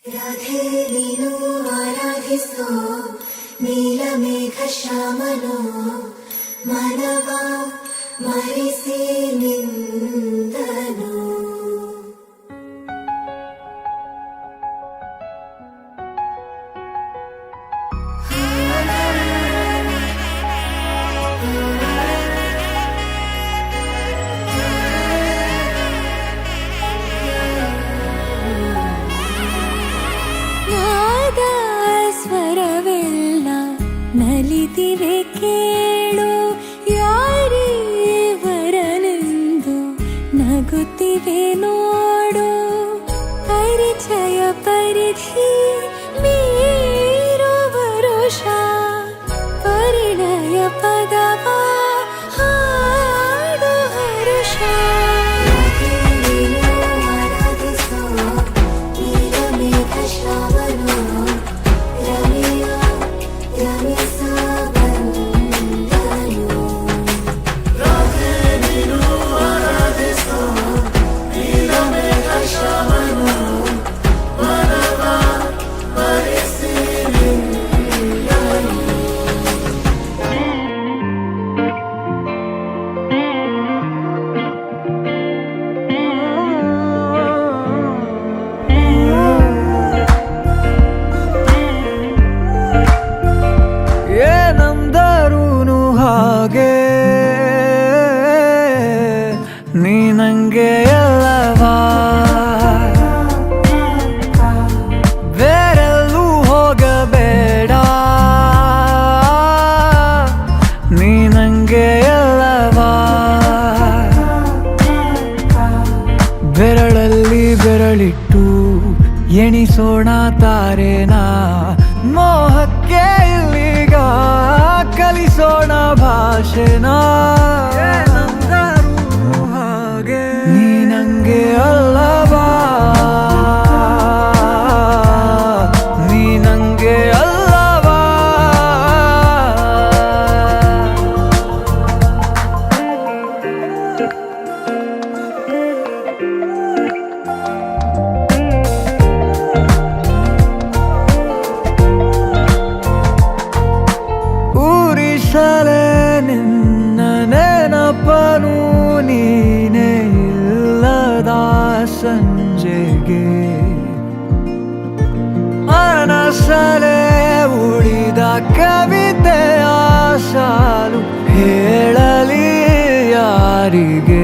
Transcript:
ರಾಧೆ ನೀನು ಆರಾಧಿಸೋ ನೀಲಮೇಘ ಶ್ಯಾಮನೋ ಮನವ ಮರಿಸಿ ನಿಂದನು. ಸ್ವರವೆಲ್ಲ ನಲಿತಿವೆ ಕೇಳು, ಯಾರೇ ವರನೆಂದು ನಗುತ್ತಿವೆ ನೋಡು. ಪರಿಚಯ ಪರಿಧಿ ಮೀರು ವರುಷ ಪರಿಣಯ ಪದವ ಹಾಡು ಹರುಷ. ನೀ ನಂಗೆ ಎಲ್ಲವಾ, ಬೇರೆಲ್ಲೂ ಹೋಗಬೇಡ. ನೀ ನಂಗೆ ಎಲ್ಲವಾ, ಬೆರಳಲ್ಲಿ ಬೆರಳಿಟ್ಟು ಎಣಿಸೋಣ ತಾರೇನ. ಮೋಹಕ್ಕೆ ಇಲ್ಲಿಗ ಕಲಿಸೋಣ ಭಾಷೆನ. ನೀ ನಂಗೆ ಅಲ್ಲವಾ, ನೀ ನಂಗೆ ಅಲ್ಲವಾ. ಊರಿಸಲೇ ನಿನ್ನ ನೆನಪನು ನೀನೇ ಇಲ್ಲದ ಸಂಜೆಗೆ. ಅನಸಲೇ ಉಳಿದ ಕವಿತೆಯ ಸಾಲು ಹೇಳಲಿ ಯಾರಿಗೆ.